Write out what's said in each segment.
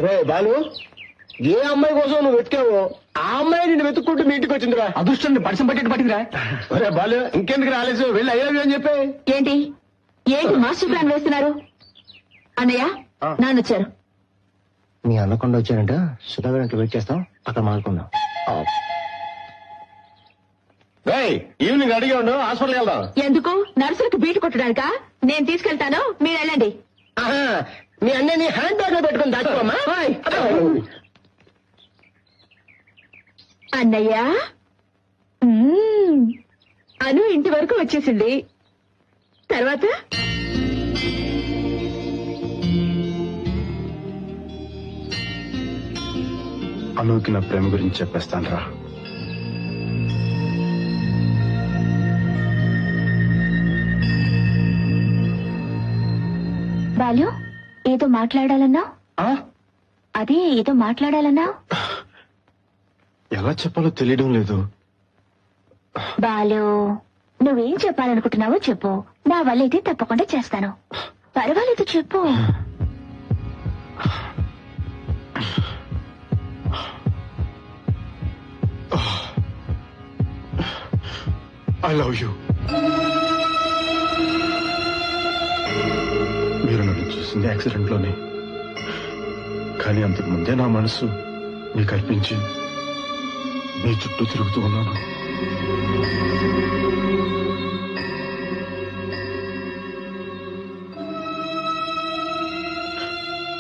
రే బాలు, ఏ అమ్మాయి కోసం నువ్వు వెతికావో ఆ అమ్మాయి నిన్ను వెతుక్కుంటూ మీ ఇంటికి వచ్చిందిరా. అదృష్టం పరిచయం పట్టేట్టు పట్టిందిరా. రే బాలు, ఇంకెందుకు రాలేదు, వెళ్ళి అయ్యా అని చెప్పి. ఏంటి ఏంటి మాస్టర్ ప్లాన్ వేస్తున్నారు? అన్నయ్య నాన్న వచ్చారు. మీ అన్నకుండా వచ్చారంట. సుధాకర్ వెయిట్ చేస్తాం, అక్కడ మాట్లాడుకుందాం. ఈవినింగ్ అడిగా ఉండు, హాస్పిటల్కి వెళ్దాం. ఎందుకు? నర్సులకు బీటు కొట్టడానికా? నేను తీసుకెళ్తాను, మీరు వెళ్ళండి. మీ అన్నయ్యని హ్యాండ్ బ్యాగ్ లో పెట్టుకుని దాచుకోమ్మా. అన్నయ్య అను ఇంటి వరకు వచ్చేసింది. తర్వాత అనుకి నా ప్రేమ గురించి చెప్పేస్తాను రా. బాలు, ఏదో మాట్లాడాలన్నా? అదే ఏదో మాట్లాడాలన్నా? ఎలా చెప్పాలో తెలియడం లేదు. బాలు, నువ్వేం చెప్పాలనుకుంటున్నావో చెప్పు, నా వల్ల అయితే తప్పకుండా చేస్తాను. పర్వాలేదు, చెప్పు. I love you. మీరు నన్ను చూసింది యాక్సిడెంట్ లోనే, కానీ అంతకు ముందే నా మనసు మీకు అర్పించి మీ చుట్టూ తిరుగుతూ ఉన్నాను.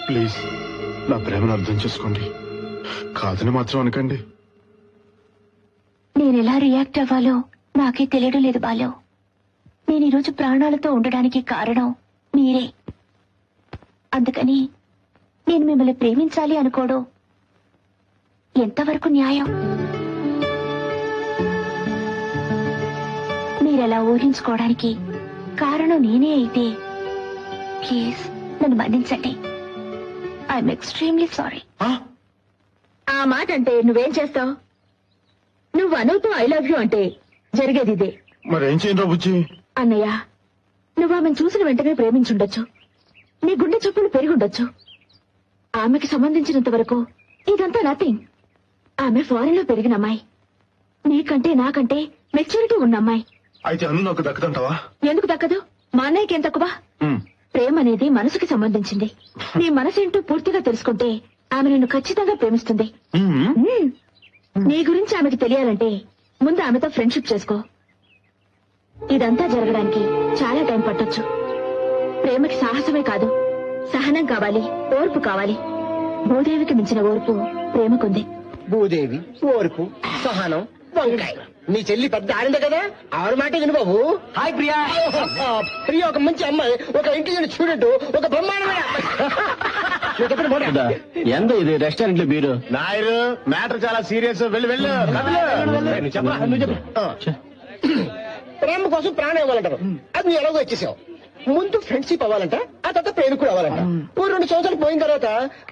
ప్లీజ్ నా ప్రేమను అర్థం చేసుకోండి, కాదని మాత్రం అనకండి. నేనెలా రియాక్ట్ అవ్వాలో నాకే తెలియడం లేదు బాలు. నేను ఈరోజు ప్రాణాలతో ఉండడానికి కారణం మీరే. అందుకని నేను మిమ్మల్ని ప్రేమించాలి అనుకోవడం ఎంతవరకు న్యాయం? మీరెలా ఊహించుకోవడానికి కారణం నేనే అయితే ప్లీజ్ నన్ను మన్నించండి. I'm extremely sorry. ఆ మాట అంటే నువ్వేం చేస్తావు? నువ్వు అనుతో ఐ లవ్ యూ అంటే జరిగేది ఇదే. మరేం చేయను బుజ్జి? అన్నయ్య, నువ్వు ఆమెను చూసిన వెంటనే ప్రేమించుండొచ్చు, నీ గుండె చొప్పులు పెరుగుండొచ్చు. ఆమెకి సంబంధించినంత వరకు ఇదంతా నథింగ్. ఆమె ఫారెన్ లో పెరిగిన అమ్మాయి, నీకంటే నాకంటే మెచ్యూరిటీ ఉన్న అమ్మాయి. అయితే అను నాకు దక్కదంటావా? ఎందుకు దక్కదు? మా అన్నయ్యకి ఏం తక్కువ? ప్రేమ అనేది మనసుకి సంబంధించింది. నీ మనసేంటో పూర్తిగా తెలుసుకుంటే ఆమె నిన్ను ఖచ్చితంగా ప్రేమిస్తుంది. నీ గురించి ఆమెకి తెలియాలంటే ముందు ఆమెతో ఫ్రెండ్షిప్ చేసుకో. ఇదంతా జరగడానికి చాలా టైం పట్టొచ్చు. ప్రేమకి సాహసమే కాదు, సహనం కావాలి, ఓర్పు కావాలి. భూదేవికి మించిన ఓర్పు ప్రేమకుంది. భూదేవి, ఓర్పు, సహనం, వంకాయ. నీ చెల్లి పెద్ద ఆడిందే కదా, ఆవిడ మాట విను బాబు. హాయ్ ప్రియా. ప్రియా ఒక మంచి అమ్మాయి, ఒక ఇంటెలిజెంట్ స్టూడెంట్, ఒక బ్రహ్మాండమైన ఎంత ఇది రెస్టారెంట్ లో బీరు? నాయరు, మ్యాటర్ చాలా సీరియస్. వెళ్ళి వెళ్ళు. ప్రేమ కోసం ప్రాణం ఇవ్వాలంటారు, అది నువ్వు ఎలాగో వచ్చేసావు. ముందు ఫ్రెండ్షిప్ అవ్వాలంట, ఆ తర్వాత ప్రేమికుడు అవ్వాలంట. 2 సంవత్సరాలు పోయిన తర్వాత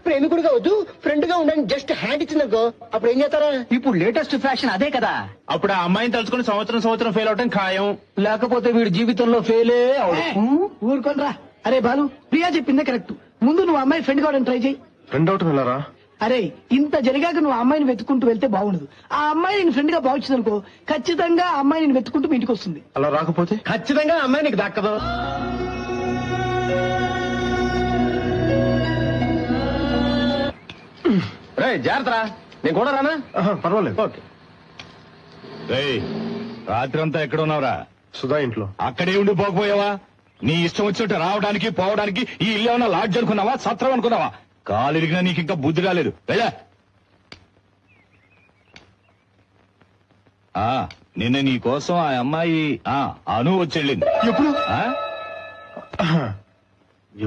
ప్రేమికుడిగా వద్దు, ఫ్రెండ్ గా ఉండని జస్ట్ హ్యాండ్ ఇచ్చిందనుకో, అప్పుడు ఏం చేస్తారా? ఇప్పుడు లేటెస్ట్ ఫ్యాషన్ అదే కదా. అప్పుడు ఆ అమ్మాయిని తలుచుకుని సంవత్సరం ఫెయిల్ అవటం ఖాయం. లేకపోతే వీడి జీవితంలో ఫెయిలే అవడం. ఊరుకోనరా. అరే బాలు, ప్రియా చెప్పిందే కరెక్ట్. ముందు నువ్వు అమ్మాయి ఫ్రెండ్ కావడం ట్రై చేయి. ఫ్రెండ్ అవటం వెళ్ళారా? అరే, ఇంత జరిగాక నువ్వు అమ్మాయిని వెతుకుంటూ వెళ్తే బాగుండదు. ఆ అమ్మాయి నేను ఫ్రెండ్ గా భావించింది అనుకో, ఖచ్చితంగా ఆ అమ్మాయి నేను వెతుకుంటూ మీ ఇంటికి వస్తుంది. అలా రాకపోతే ఖచ్చితంగా అమ్మాయి నీకు దక్కదు. రే జాగ్రత్త, నేను కూడా రానా? పర్వాలేదు. ఓకే. రాత్రి అంతా ఎక్కడ ఉన్నావురా? సుధా ఇంట్లో. అక్కడే ఉండి పోకపోయావా? నీ ఇష్టం వచ్చినట్టు రావడానికి పోవడానికి ఈ ఇల్లు ఏమన్నా లాడ్జ్ అనుకున్నావా, సత్రం అనుకున్నావా? కాలు ఇరిగినా నీకు ఇంకా బుద్ధి రాలేదు. వెళ్ళా. నిన్న నీ కోసం ఆ అమ్మాయి అను వచ్చెళ్ళింది. ఎప్పుడు?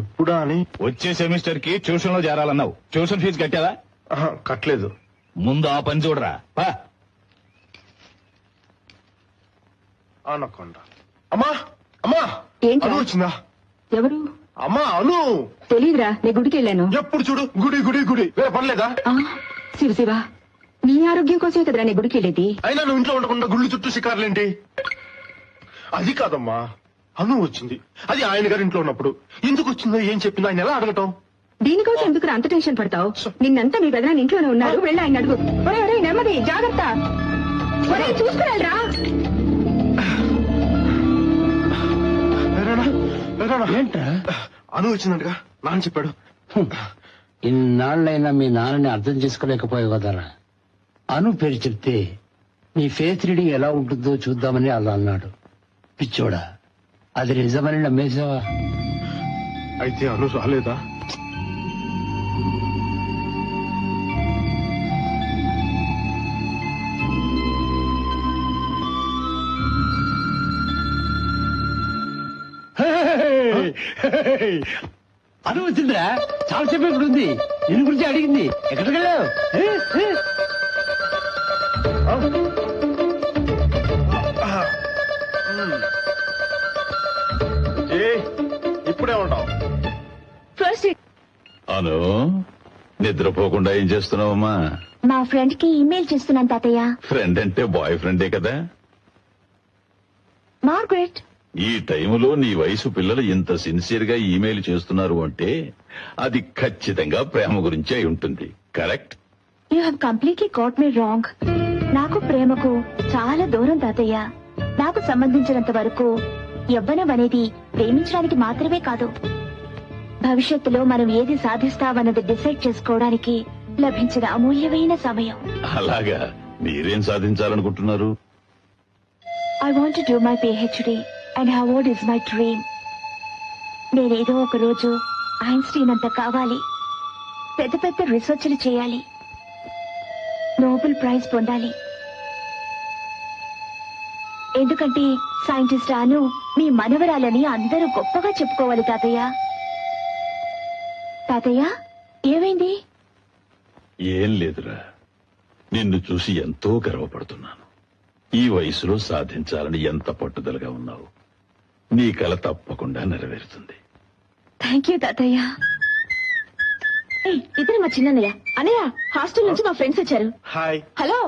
ఎప్పుడా అని? వచ్చే సెమిస్టర్ కి ట్యూషన్ లో చేరాలన్నావు. Tuition fee కట్టావా? కట్టలేదు. ముందు ఆ పని చూడరా. అనకొండ. అమ్మా అమ్మా, ఏంటి? అను వచ్చిందా? ఎవరు? అమ్మా అను. తెలీదురా, నేను గుడికి వెళ్ళాను. ఎప్పుడు చూడు గుడి గుడి గుడి, వేరే పనిలేదా? శివశివ, నీ ఆరోగ్యం కోసమే కదరా నేను గుడికి వెళ్ళేది. అయినా నువ్వు ఇంట్లో ఉండకుండా గుళ్ళు చుట్టూ షికారులేంటి? అది కాదమ్మా, అను వచ్చింది. అది ఆయన గారి ఇంట్లో ఉన్నప్పుడు ఎందుకు వచ్చిందో ఏం చెప్పిందో ఆయన ఎలా అడగటం? దీనికోసం ఎందుకు అంత టెన్షన్ పడతావు? నిన్నంతా మీ పెదనాన్న ఇంట్లోనే ఉన్నారు, వెళ్ళి ఆయన అడుగు. ఒరేయ్ నెమ్మది, జాగ్రత్త. చూసుకురారా. ఏంట్రా అను వచ్చిందంటగా నాన్న చెప్పాడు. ఇన్నాళ్ళైనా మీ నాన్నని అర్థం చేసుకోలేకపోయావు కదరా. అను పేరు చెప్తే నీ ఫేస్ రీడింగ్ ఎలా ఉంటుందో చూద్దామని అలా అన్నాడు. పిచ్చోడా, అది నిజమని నమ్మేశావా? అయితే అను రాలేదా? అను వచ్చిందిరా, చాలా సేపు ఇప్పుడు ఉంది. నిన్ను గురించి అడిగింది. ఎక్కడికి వెళ్ళావు? ఇప్పుడే ఉంటావు. ఫస్ట్ అను, నిద్రపోకుండా ఏం చేస్తున్నావమ్మా? మా ఫ్రెండ్ కి ఈమెయిల్ చేస్తున్నాను తాతయ్య. ఫ్రెండ్ అంటే బాయ్ ఫ్రెండే కదా. మార్గరెట్. ఈ టైములో నీ వయసు పిల్లలు ఇంత సిన్సియర్ గా ఈమెయిల్ చేస్తున్నారు అంటే అది ఖచ్చితంగా ప్రేమ గురించి అయి ఉంటుంది. Correct? You have completely got me wrong. నాకు ప్రేమకు చాలా దూరం తాతయ్య. నాకు సంబంధించినంత వరకు యవ్వనం అనేది ప్రేమించడానికి మాత్రమే కాదు, భవిష్యత్తులో మనం ఏది సాధిస్తామన్నది డిసైడ్ చేసుకోవడానికి లభించిన అమూల్యమైన సమయం. అలాగా, మీరేం సాధించాలనుకుంటున్నారు? I want to do my PhD and Harvard is my dream. నేనేదో ఒక రోజు ఐన్స్టీన్ అంత కావాలి, పెద్ద పెద్ద రీసెర్చ్లు చేయాలి, నోబెల్ ప్రైజ్ పొందాలి. ఎందుకంటే సైంటిస్ట్ అను మీ మనవరాలని అందరూ గొప్పగా చెప్పుకోవాలి తాతయ్య. తాతయ్య, ఏమైంది? ఏం లేదురా, నిన్ను చూసి ఎంతో గర్వపడుతున్నాను. ఈ వయసులో సాధించాలని ఎంత పట్టుదలగా ఉన్నావు. నీ కల తప్పకుండా నెరవేరుతుంది. థ్యాంక్ యూ తాతయ్య. ఇతను మా చిన్నయ్య. అన్నయ్య, హాస్టల్ నుంచి మా ఫ్రెండ్స్ వచ్చారు. హాయ్. హలో,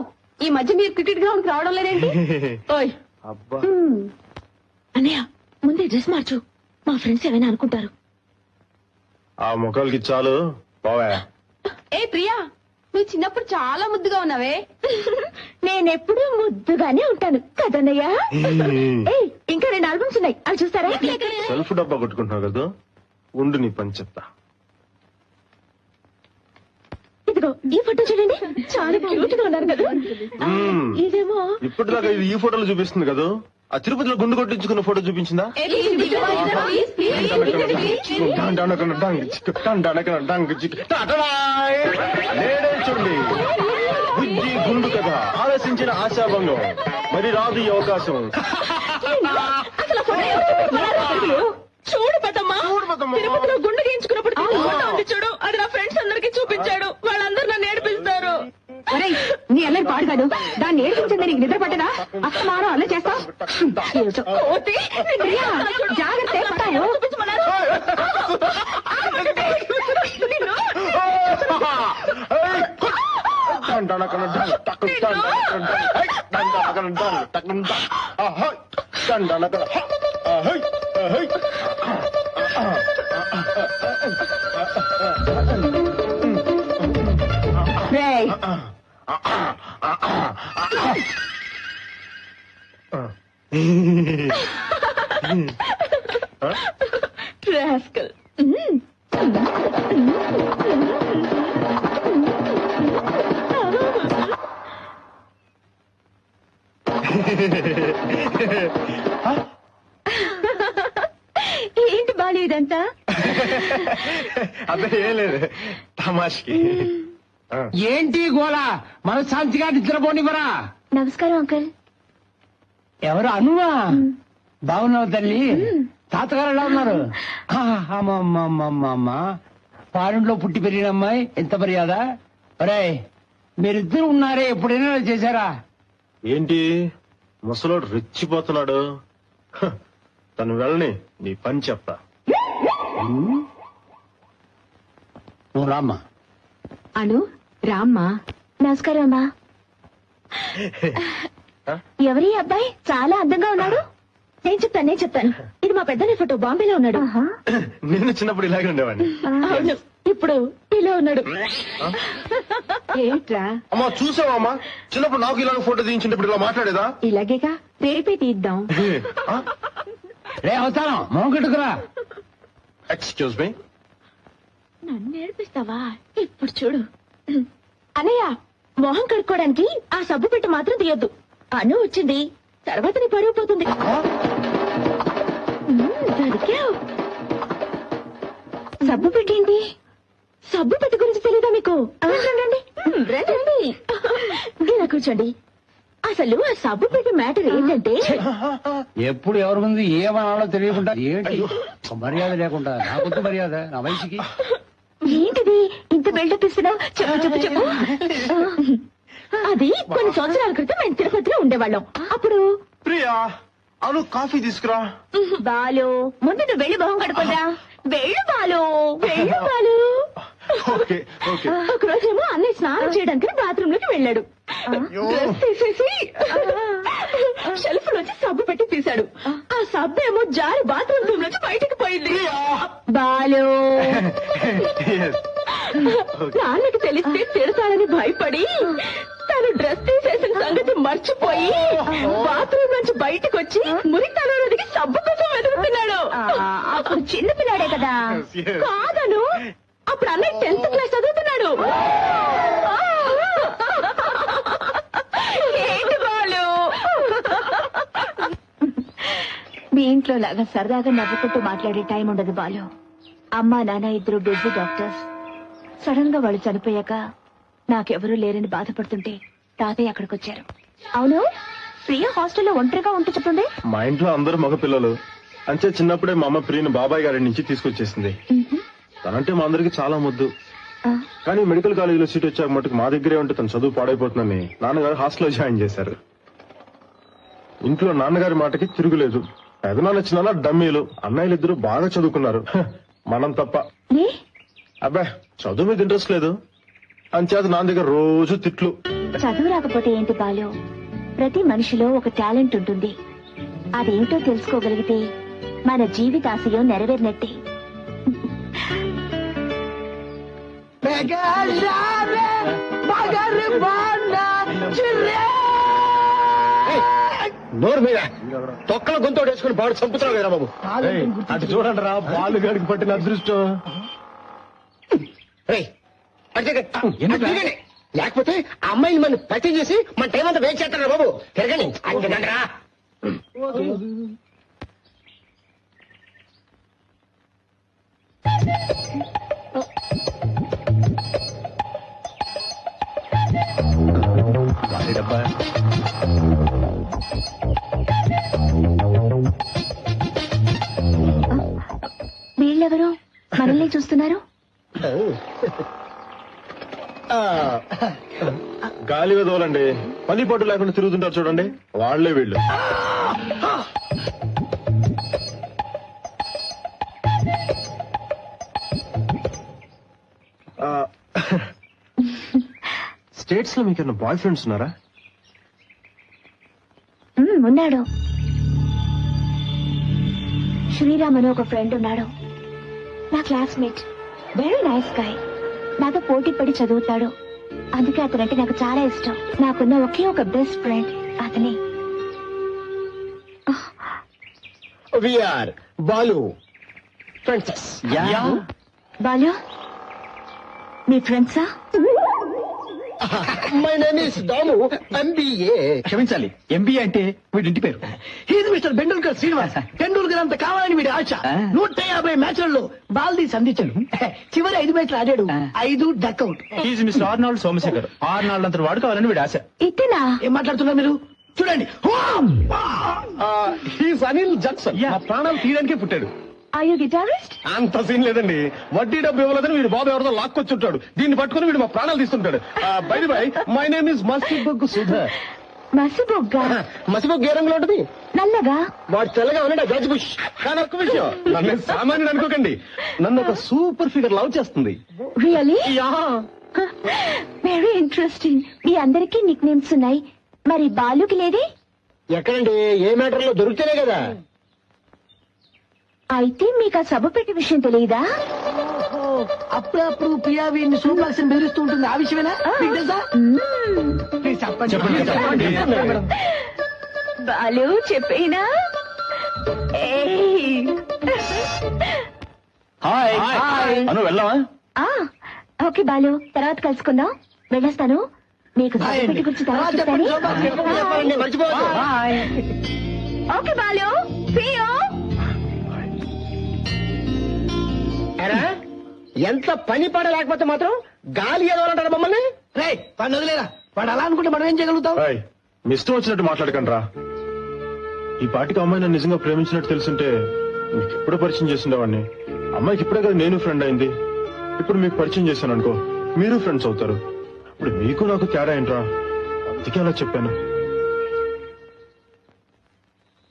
ఈ మధ్య మీరు క్రికెట్ గ్రౌండ్ కి రావడం లేదేంటి? ఓయ్ అబ్బా, అన్నయ్య, ముందే డ్రెస్ మార్చు, మా ఫ్రెండ్స్ ఏమైనా అనుకుంటారు. ఆ మొక్కలకి చాలు పోవా. ఏ ప్రియా, నువ్వు చిన్నప్పుడు చాలా ముద్దుగా ఉన్నావే. నేనెప్పుడు ముద్దుగానే ఉంటాను కదన్నయ్య. ఇంకా 2 ఆల్బమ్స్ ఉన్నాయి, అవి చూస్తారా? సెల్ఫ్ డబ్బా కొట్టుకుంటున్నావు కదా, ఉండు నీ పని చెప్తా. ఇదిగో ఈ ఫోటో చూడండి, చాలా క్యూట్ గా ఉన్నారు కదా. ఇదేమో ఇప్పటిదాకా ఇది ఈ ఫోటోలు చూపిస్తుంది కదా, ఆ తిరుపతిలో గుండు కొట్టించుకున్న ఫోటో చూపించిందా? చూడండి, బుజ్జి గుండు కదా, ఆలోచించిన ఆశాభంగం, మరి రాదు ఈ అవకాశం. అసలు ఆ ఫోటో ఎవరు పెట్టారు? చూడు పెద్దమ్మా, తిరుపతిలో గుండు గీయించుకున్నప్పుడు ఫోటో ఉంది చూడు, అది నా ఫ్రెండ్స్ అందరికి చూపించాడు. వాళ్ళందరూ నన్ను ఏడిపిస్తారు. నీ అల్లరి పాడుగాడు, దాన్ని ఏడిపించింది నీకు నిద్ర పట్టదా? అస్తమానం అల్లరి చేస్తావు. జాగ్రత్త పడతాను. Rascal. ఏంటి బాలు ఇదంతా? అదే ఏం లేదు, తమాష్కి. ఏంటి గోళ? మన శాంతిగా నిద్రపోనివ్వరా? నమస్కారం అంకుల్. ఎవరు? అనువా? బాగున్నావు తల్లి? తాతగారు ఎలా ఉన్నారు? అమ్మమ్మమ్మమ్మ, పాలెంలో పుట్టి పెరిగిన అమ్మాయి, ఎంత మర్యాద. ఒరే, మీరిద్దరు ఉన్నారే, ఎప్పుడైనా చేశారా? ఏంటి ముసలోడు రెచ్చిపోతున్నాడు? హ, తను వెళ్ళని నీ పని చెప్తా. నువ్వు రామ్మా. అను, రామ్మా. నమస్కారం అమ్మా. ఎవరి అబ్బాయి చాలా అందంగా ఉన్నాడు? నేను చెప్తాను. ఇది మా పెద్దనే ఫోటో, బాంబేలో ఉన్నాడు. నేను చిన్నప్పుడు ఇలాగే ఉండేవాడిని. అవును, ఇప్పుడు ఇలా ఉన్నాడు. ఏమిట్రా అమ్మా చూసావా అమ్మా, చిన్నప్పుడు నాకు ఇలాగ ఫోటో తీయించింటే ఇప్పుడు ఇలా మాట్లాడేదా? ఇలాగేగా రేపే తీద్దాం. ఆ? రే అవతారం మొహం కట్టుకురా. Excuse me. నన్ను నేర్పిస్తావా? ఇప్పుడు చూడు అన్నయ్య, మొహం కడుక్కోవడానికి ఆ సబ్బు పెట్టి మాత్రం తీయొద్దు. అను వచ్చింది, తర్వాత నీ పరువు పోతుంది. దొరికావు. సబ్బు పెట్టేంటి? సబ్బు పెట్టి గురించి తెలీదా మీకు? రండి, రండి. ఇలా కూర్చోండి. అసలు ఆ సబ్బు పెట్టి మ్యాటర్ ఏంటంటే, ఎప్పుడు ఎవరి ముందు ఏమనాలో తెలియకుండా ఏంటి మర్యాద లేకుండా, నాకొద్దు మర్యాద నా వయసుకి. ఏంటిది ఇంత బిల్డప్ ఇస్తున్నావు? చెప్పు చెప్పు చెప్పు. అది కొన్ని సంవత్సరాల క్రితం మేము తిరుపతిలో ఉండేవాళ్ళం. అప్పుడు ప్రియా, అను కాఫీ తీసుకురా. బాలు, ముందు నువ్వు వెళ్ళి మొహం కడుకోదా. వెళ్ళు బాలు, వెళ్ళు బాలు. Okay okay. ఒక రోజేమో అన్నయ్య స్నానం చేయడానికి బాత్రూమ్ లోకి వెళ్ళాడు. డ్రెస్ తీసేసి షెల్ఫ్ లోంచి సబ్బు పెట్టి తీశాడు. ఆ సబ్బు ఏమో జారి బాత్రూమ్ రూమ్ నుంచి బయటకు పోయింది. బాలు, నాన్నకి తెలిస్తే తిడతాడని భయపడి తను డ్రెస్ తీసేసిన సంగతి మర్చిపోయి బాత్రూమ్ నుంచి బయటకు వచ్చి మురితనంలో దిగి సబ్బు కోసం వెతుకుతున్నాడు. అప్పుడు చిన్న పిల్లాడే కదా. కాదను, అప్పుడు అన్నయ్య 10th క్లాస్ చదువుతున్నాడు. ఏంటి బాలు? మీ ఇంట్లో లాగా సరదాగా నవ్వుకుంటూ మాట్లాడే టైం ఉండదు బాలు. అమ్మా నాన్న ఇద్దరు బిజీ డాక్టర్స్. సడన్ గా వాళ్ళు చనిపోయాక నాకెవరూ లేరని బాధపడుతుంటే తాతయ్య అక్కడికి వచ్చారు. అవును, ప్రియ హాస్టల్లో ఒంటరిగా ఉంటూ చెప్తుంది. మా ఇంట్లో అందరూ మగ పిల్లలు. అంతే చిన్నప్పుడే మా అమ్మ ప్రియను బాబాయ్ గారి నుంచి తీసుకొచ్చేసింది. తనంటే మా అందరికి చాలా ముద్దు. కానీ మెడికల్ కాలేజీలో సీట్ వచ్చాక మటుకు మా దగ్గరే ఉంటే తన చదువు పాడైపోతుందని నాన్నగారు హాస్టల్లో జాయిన్ చేశారు. ఇంట్లో నాన్నగారి మాటకి తిరుగులేదు. పెదనాన్న చిన్న డమ్మీలు. అన్నయ్యలు ఇద్దరు బాగా చదువుకున్నారు, మనం తప్ప. అబ్బా, చదువు మీద ఇంట్రెస్ట్ లేదు. అంచేత నాన్న దగ్గర రోజు తిట్లు. చదువు రాకపోతే ఏంటి బాలు, ప్రతి మనిషిలో ఒక టాలెంట్ ఉంటుంది. అదేంటో తెలుసుకోగలిగితే మన జీవితాశయం నెరవేరినట్టే. నోరు మీద తొక్కల గొంతు వేసుకుని బాడు చంపుతున్నావు వేరా బాబు. అటు చూడండి రా, బాలు గడికి పట్టిన అదృష్టం. లేకపోతే ఆ అమ్మాయిని మన పచ్చి చేసి మన టైం అంతా వేస్ట్ చేస్తారా బాబు. తిరగండి అంతేనంటరా. వీళ్ళెవరు మనల్ని చూస్తున్నారు? గాలి వదలండి, పని పట్టు లేకుండా తిరుగుతుంటారు చూడండి, వాళ్లే వీళ్ళు. స్టేట్స్ లో మీకేమైనా బాయ్ ఫ్రెండ్స్ ఉన్నారా? ఉన్నాడు. శ్రీరామ్ అని ఒక ఫ్రెండ్ ఉన్నాడు, నా క్లాస్మేట్. Very nice guy. నాతో పోటీ పడి చదువుతాడు. అందుకే అతనంటే నాకు చాలా ఇష్టం. నాకున్న ఒకే ఒక బెస్ట్ ఫ్రెండ్ అతనే. We're Balu friends. బాలు, మీ ఫ్రెండ్సా? My name is Damu, MBA. క్షమించాలి, ఎంబీఏ అంటే వీడింటి పేరు. He's mister Bendulkar Srinivas. టెండూల్కర్ అంత కావాలని వీడి ఆశ. 150 మ్యాచ్లలో బాల్దీ సంధించాడు. చివరి 5 మ్యాచ్లు ఆడాడు, 5 duck out. Is mister Arnold Somashekar. Arnold అంత వాడు కావాలని వీడి ఆశ. ఇతనా? ఏం మాట్లాడుతున్నారు మీరు? చూడండి, అనిల్ జక్సన్. మా ప్రాణాలు తీయడానికే పుట్టాడు. Are you guitarist? అంత సీన్ లేదండి. వడ్డీ డబ్బు ఇవ్వలేదని వీడు బాబు ఎవరితో లాక్కొచ్చుంటాడు. దీన్ని పట్టుకుని వీడు మా ప్రాణాలు తీస్తుంటాడు. Bye bye, my name is మసిబొగ్గు సుధర్. మసిబొగ్గా? మసిబొగ్గు ఏ రంగులో ఉంటుంది? నల్లగా. వాడు తెల్లగా ఉన్నాడు, జడ్జ్ బుష్. కానీ ఒక్క విషయం, నన్ను సామాన్యుడు అనుకోకండి. నన్ను ఒక సూపర్ ఫిగర్ లవ్ చేస్తుంది. రియలీ? Very interesting. మీ అందరికీ నిక్ నేమ్స్ ఉన్నాయి, మరి బాలుకి లేదే? ఎక్కడండి, ఏ మ్యాటర్ లో దొరికితేనే కదా. అయితే మీకు ఆ సబ్బు పెట్టి విషయం తెలియదా? అప్పుడప్పుడు ప్రియా వీడిని సూపర్ బెదిరిస్తూ ఉంటుంది ఆ విషయమేనా మీకు తెలుసా ప్లీజ్ చెప్పండి మేడం. బాలు చెప్పేనా హాయ్ అను వెళ్దామా? ఓకే బాలు తర్వాత కలుసుకుందాం వెళ్ళొస్తాను మీకు Bye అండి. సర్టిఫికెట్ గురించి తర్వాత చెప్పండి, చెప్తాను. చెప్పండి, మర్చిపోవద్దు. Okay Balu see you. ఎరా, ఎంత పని పడ లేకపోతే మాత్రం గాలి ఎదవాలంటారా మమ్మల్ని? రే వాడిని వదిలేరా వాడు అలా అనుకుంటే మనం ఏం చేయగలుగుతాం ఏయ్, మీ ఇష్టం వచ్చినట్టు మాట్లాడకండి రా. ఈ పాటికి అమ్మాయి నన్ను నిజంగా ప్రేమించినట్టు తెలుసుంటే మీకు ఎప్పుడో పరిచయం చేసిండేవాడిని. అమ్మాయికి ఇప్పుడే కదా నేను ఫ్రెండ్ అయింది. ఇప్పుడు మీకు పరిచయం చేశాను అనుకో, మీరు ఫ్రెండ్స్ అవుతారు. ఇప్పుడు మీకు నాకు తేడా ఏంట్రా? అందుకే అలా చెప్పాను.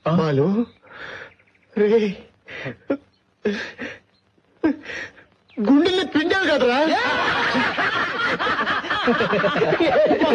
బాలు రే గుండెల్ని పిండారు కదరా